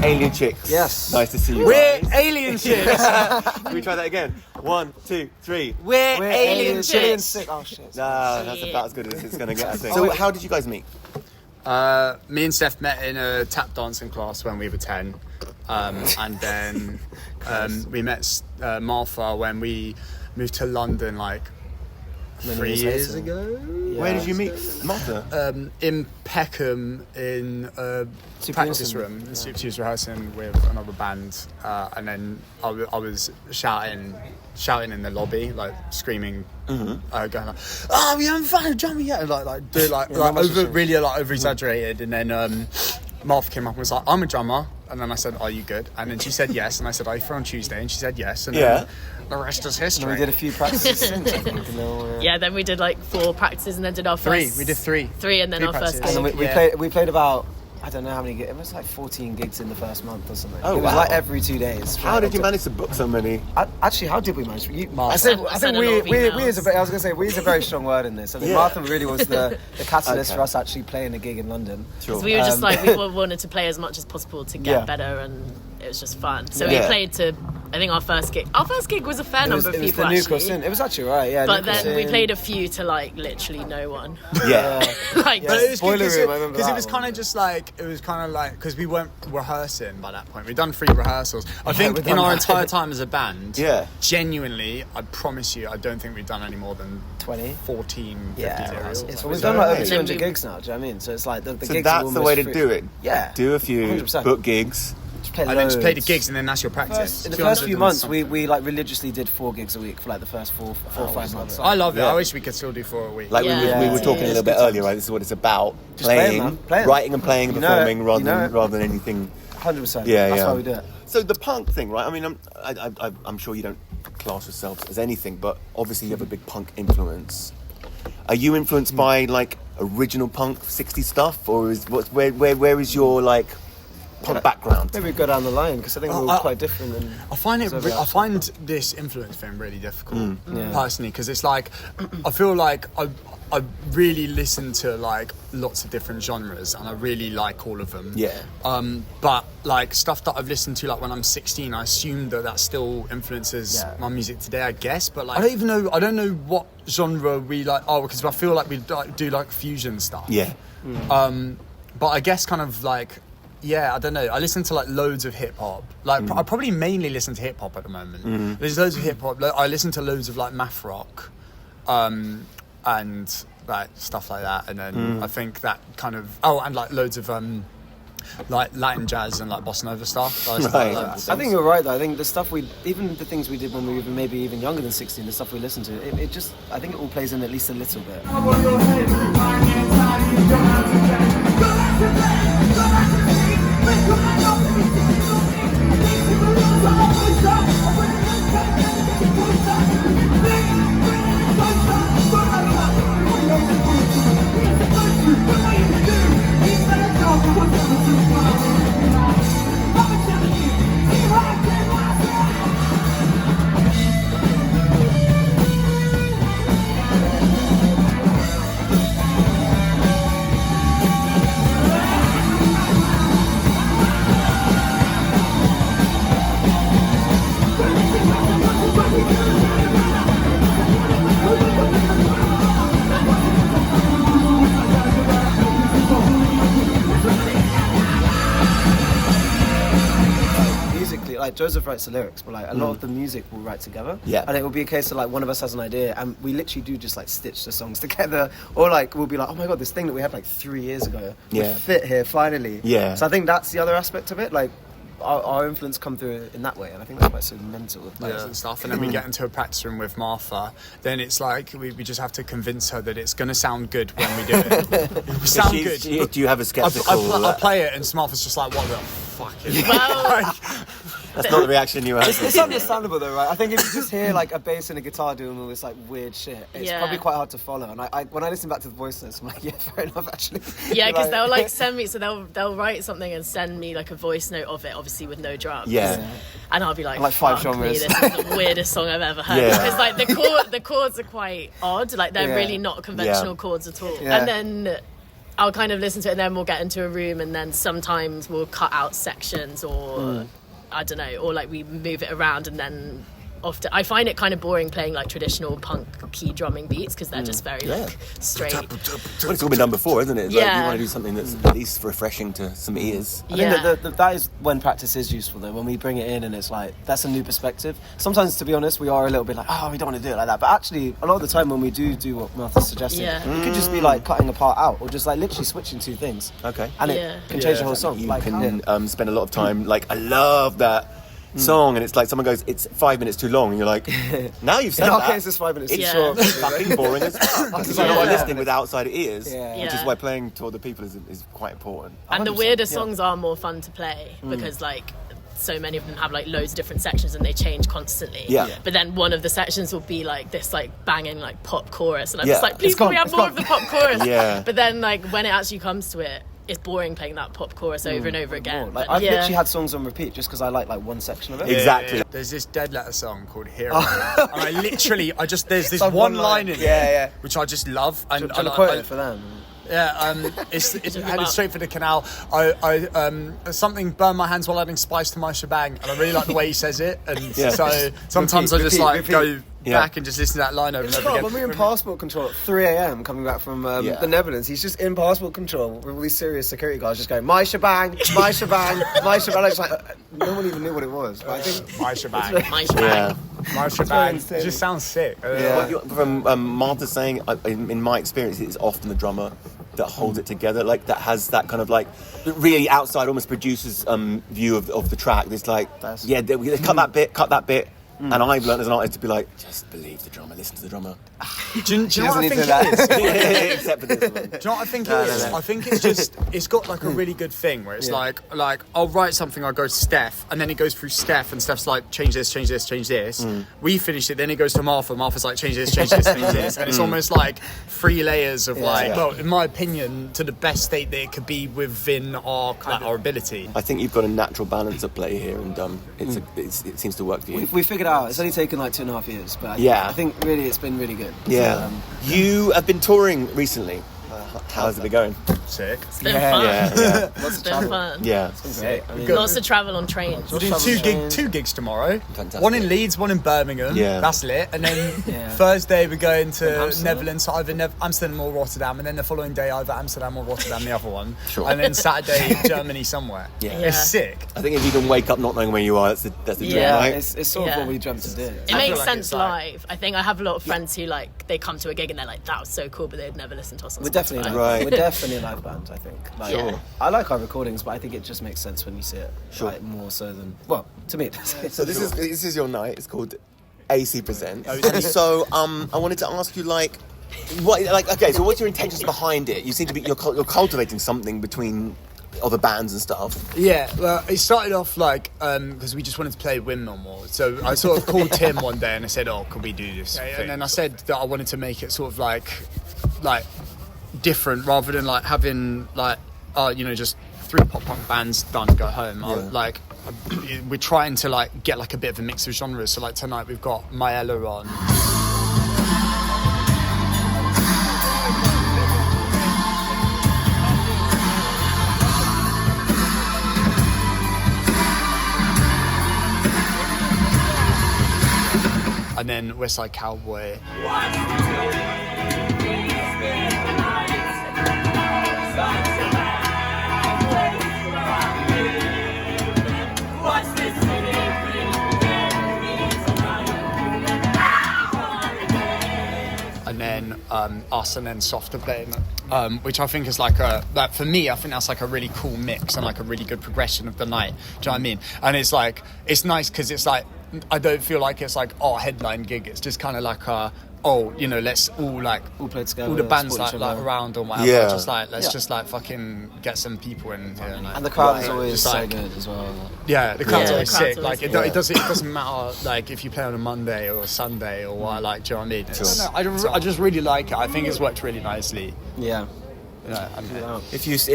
alien chicks. Yes. Nice to see you We're guys. alien chicks. Can we try that again? 1, 2, 3. We're alien Chilean chicks. sick. Oh shit. Nah, that's about as good as it's going to get, I think. So how did you guys meet? Me and Steph met in a tap dancing class when we were 10. And then we met Martha when we moved to London like 3 years ago. Yeah. Where did you meet Martha? In Peckham in a practice room. She was rehearsing with another band, and then I was shouting in the lobby, like screaming, going like, "Oh, we haven't found a drummer yet!" Like do like over exaggerated, and then Martha came up and was like, "I'm a drummer," and then I said, "Are you good?" And then she said yes, and I said, "Are you free on Tuesday?" And she said yes, and then the rest is history. And we did a few practices since, I think. Yeah, then we did like 4 practices and then did our first... We did 3. 3 and then our first gig. And then we played about, I don't know how many gigs, it was like 14 gigs in the first month or something. It was like every 2 days. How did you manage to book so many? Actually, how did we manage? I think we is a very strong word in this. I think Martha really was the catalyst for us actually playing a gig in London. Because we were just like, we wanted to play as much as possible to get better, and it was just fun. So we played to, I think our first gig was a fair number of people actually. It was actually right, yeah. But then we played a few to like literally no one. Yeah. Like But it was Boiler Room, I remember because that it was kind of just like because we weren't rehearsing by that point. We'd done 3 rehearsals. I think in our entire time as a band, genuinely, I promise you, I don't think we've done any more than 20, 14, 15 rehearsals. We've done like over 200 gigs now. Do you know what I mean? So it's like the gigs. So that's the way to do it. Yeah, do a few, 100%. book gigs. And then just play the gigs, and then that's your practice. In the first few months, we like religiously did 4 gigs a week for like the first 4 or 5 months. I love it. I wish we could still do 4 a week. Like we were talking a little bit earlier, right? This is what it's about: playing, writing and playing and performing, rather than anything. 100%. Yeah, that's why we do it. So the punk thing, right? I mean, I'm sure you don't class yourselves as anything, but obviously you have a big punk influence. Are you influenced by like original punk 60s stuff, or where is your like punk background? Maybe we go down the line because I think we're all quite different. I find this influence thing really difficult personally, because it's like I feel like I really listen to like lots of different genres and I really like all of them. Yeah. But like stuff that I've listened to like when I'm 16, I assume that still influences my music today, I guess. But like I don't know what genre we like. Oh, because I feel like we do like fusion stuff. Yeah. But I guess kind of like. Yeah, I don't know. I listen to like loads of hip hop. Like I probably mainly listen to hip hop at the moment. There's loads of hip hop. I listen to loads of like math rock, and like stuff like that. And then I think that kind of and like loads of like Latin jazz and like bossanova stuff. I think you're right though. I think the stuff even the things we did when we were maybe even younger than 16, the stuff we listened to, it just, I think it all plays in at least a little bit. Like Joseph writes the lyrics, but like a lot of the music we'll write together. Yeah. And it will be a case of like one of us has an idea and we literally do just like stitch the songs together, or like we'll be like, oh my god, this thing that we had like 3 years ago would fit here finally. Yeah. So I think that's the other aspect of it. Like our influence come through in that way, and I think that's why it's so mental with players and stuff. And then we get into a practice room with Martha. Then it's like we just have to convince her that it's going to sound good when we do it. It will sound good. Do you have a skeptical? I play it, and Martha's just like, "What the fuck is That's not the reaction you have. It's understandable though, right? I think if you just hear like a bass and a guitar doing all this like weird shit, it's probably quite hard to follow. And I when I listen back to the voice notes, I'm like, yeah, fair enough, actually. Yeah, because they'll like send me, so they'll write something and send me like a voice note of it, obviously with no drums. Yeah. And I'll be like 5 genres. This is the weirdest song I've ever heard. Yeah. Because like the chords are quite odd, like they're really not conventional chords at all. Yeah. And then I'll kind of listen to it, and then we'll get into a room, and then sometimes we'll cut out sections, or I don't know, or like we move it around, and then often I find it kind of boring playing like traditional punk key drumming beats because they're just very like straight. Well, it's all been done before, isn't it? Like, you want to do something that's at least refreshing to some ears. I think that is when practice is useful, though, when we bring it in and it's like, that's a new perspective. Sometimes, to be honest, we are a little bit like, we don't want to do it like that. But actually, a lot of the time when we do what Martha's suggesting, it could just be like cutting a part out or just like literally switching two things. Okay. And it can change the whole song. You can spend a lot of time, like, I love that song, and it's like someone goes, it's 5 minutes too long, and you're like, now you've said in that. our case, it's 5 minutes too short. It's fucking boring as fuck. Because you're not listening with outside ears, which is why playing to other people is quite important. And 100%. The weirder songs are more fun to play because like so many of them have like loads of different sections and they change constantly. But then one of the sections will be like this like banging like pop chorus, and I'm just like, please can we have more of the pop chorus? But then like when it actually comes to it, it's boring playing that pop chorus over and over again. Like, I've literally had songs on repeat just because I like one section of it. Exactly. There's this Dead Letter song called Hero. And there's this one line in it which I just love. And I quote it for them. Yeah, it's headed straight for the canal. I something burned my hands while adding spice to my shebang, and I really like the way he says it. And so sometimes I just go back and just listen to that line over and over again. When we were in passport control at 3 a.m. coming back from the Netherlands, he's just in passport control with all these serious security guards just going, my shebang, my shebang, my shebang. It's like, no one even knew what it was. But I think my shebang. My shebang. My shebang. It just sounds sick. From Martha saying, in my experience, it's often the drummer that holds it together, like that has that kind of like really outside almost producer's view of the track. It's like, cut that bit. And I've learned as an artist to be like, just believe the drummer, listen to the drummer. Do you know what I think it is? Except for this one. Do you know what I think it is? I think it's just, it's got like a really good thing where it's like I'll write something, I'll go to Steph, and then it goes through Steph, and Steph's like, change this, change this, change this. We finish it, then it goes to Martha's like, change this, change this, change this. And it's almost like 3 layers of well, in my opinion, to the best state that it could be within our ability. I think you've got a natural balance at play here, and it seems to work for you. We figured it out. It's only taken like 2.5 years, but I think really it's been really good. Yeah. So, you have been touring recently. How's it been going? Sick. It's been fun. Lots It's been fun. Yeah. It's great. I mean, Lots of travel on trains. We're doing two gigs tomorrow. Fantastic. One in Leeds, one in Birmingham. Yeah. That's lit. And then Thursday we're going to Netherlands, so either Amsterdam or Rotterdam, and then the following day either Amsterdam or Rotterdam, the other one. Sure. And then Saturday Germany somewhere. Yeah. It's sick. I think if you can wake up not knowing where you are, that's the dream, right? It's sort of what we dreamt to do. It makes sense live. I think I have a lot of friends who like they come to a gig and they're like, that was so cool, but they'd never listen to us on We're Spotify. definitely we're definitely a live band, I think. Like, Sure. I like our recordings, but I think it just makes sense when you see it. Sure. Like, more so than to me. So this is your night. It's called AC Presents. And so I wanted to ask you so what's your intentions behind it? You seem to be you're cultivating something between other bands and stuff. Yeah, well, it started off like because we just wanted to play Windmil more. So I sort of called Tim one day and I said, "Oh, could we do this?" And then I said that I wanted to make it sort of like different rather than like having like just 3 pop punk bands done, go home. We're trying to like get like a bit of a mix of genres. So like tonight we've got Maella on. And then West Side Cowboy. And then us, and then Softer playing, which I think is for me, I think that's like a really cool mix and like a really good progression of the night. Do you know what I mean? And it's like, it's nice because it's like, I don't feel like it's like headline gig. It's just kind of like let's all play together, all the bands like around or whatever. Yeah. Just like let's just like fucking get some people in here. And the crowd is always so good as well. Yeah, the crowd's always the crowd's sick. always Like it doesn't matter like if you play on a Monday or a Sunday or what. Like, do you know what I mean? I just really like it. I think it's worked really nicely. Yeah.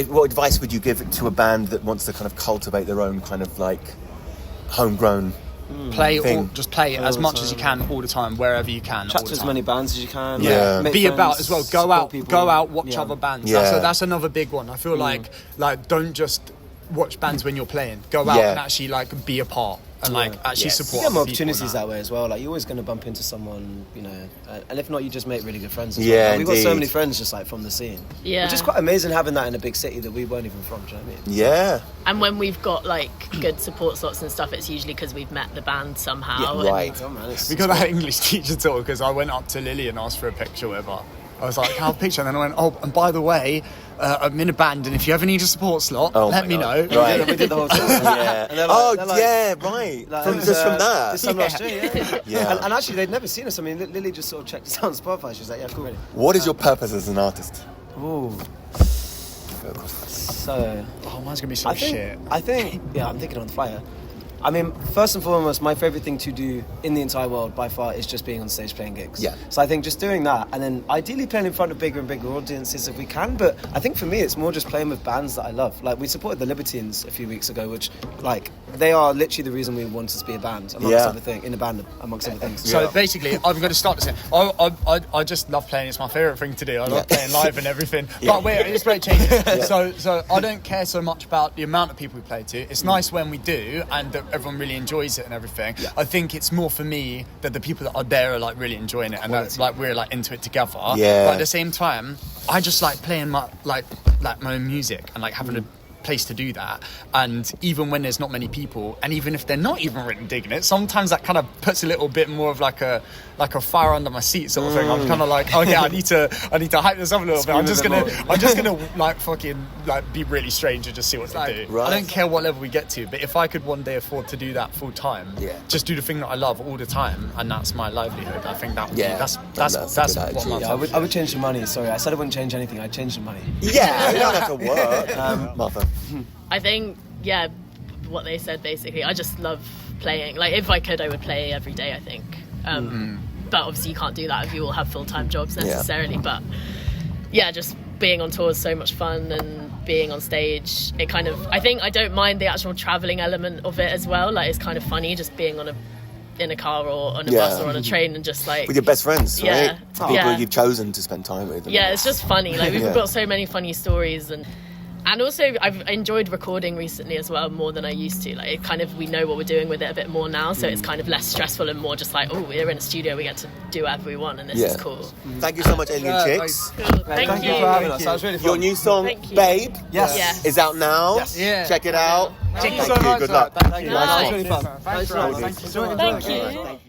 What advice would you give to a band that wants to kind of cultivate their own kind of like homegrown play as much as you can all the time, wherever you can. Chat to as many bands as you can. Be about as well. Go out, watch other bands. That's another big one. I feel like don't just watch bands when you're playing. Go out and actually like be a part and like actually support. You get more opportunities that way as well. Like you're always going to bump into someone, you know, and if not, you just make really good friends. As well. Like, we've got so many friends just like from the scene. Yeah, which is quite amazing having that in a big city that we weren't even from. Do you know what I mean? Yeah. And when we've got like good support slots and stuff, it's usually because we've met the band somehow. Yeah, right. We got that English teacher talk because I went up to Lily and asked for a picture with her. I was like, "Can I have a picture?" And then I went, "Oh, and by the way, I'm in a band, and if you ever need a support slot, let me know." Right. We did the whole thing. Right. Like, from that. This time last year, And actually, they'd never seen us. I mean, Lily just sort of checked us out on Spotify. She was like, "Yeah, cool." What is your purpose as an artist? Ooh. So. Mine's gonna be so shit. I think. Yeah, I'm thinking on the fire. I mean, first and foremost, my favourite thing to do in the entire world by far is just being on stage playing gigs. Yeah. So I think just doing that, and then ideally playing in front of bigger and bigger audiences if we can. But I think for me, it's more just playing with bands that I love. Like we supported the Libertines a few weeks ago, which like they are literally the reason we wanted to be a band amongst other things. In a band amongst other things. So basically, I'm going to start this. I just love playing. It's my favourite thing to do. I love playing live and everything. But it's very changing. So I don't care so much about the amount of people we play to. It's nice when we do, and everyone really enjoys it and everything. I think it's more for me that the people that are there are like really enjoying it and that like we're like into it together. But at the same time, I just like playing my own music and like having a place to do that. And even when there's not many people, and even if they're not even really digging it, sometimes that kind of puts a little bit more of like a fire under my seat sort of thing. I'm kind of like, oh yeah, I need to hype this up a little bit. I'm just gonna like fucking like be really strange and just see what they do. Right. I don't care what level we get to, but if I could one day afford to do that full time, just do the thing that I love all the time, and that's my livelihood. I think that would that's what my I would change the money. Sorry, I said I wouldn't change anything. I'd change the money. Yeah, you don't have to work, mother. I think, what they said basically. I just love playing. Like, if I could, I would play every day, I think. But obviously you can't do that if you all have full-time jobs necessarily. But, just being on tour is so much fun, and being on stage, it kind of... I think I don't mind the actual travelling element of it as well. Like, it's kind of funny just being in a car or on a bus or on a train and just like... With your best friends, right? People you've chosen to spend time with. Yeah, it's just funny. Like, we've got so many funny stories, and also I've enjoyed recording recently as well, more than I used to. Like, it kind of, we know what we're doing with it a bit more now, so it's kind of less stressful and more just like, oh, we're in a studio, we get to do whatever we want, and this is cool. Thank you so much, Alien Chicks. Cool. Thank you for having us. That was really fun. Your new song, Babe, is out now. Yes. Check it out. Thank you so much. Good luck. Thank you. That was really fun. Thanks. Thank you.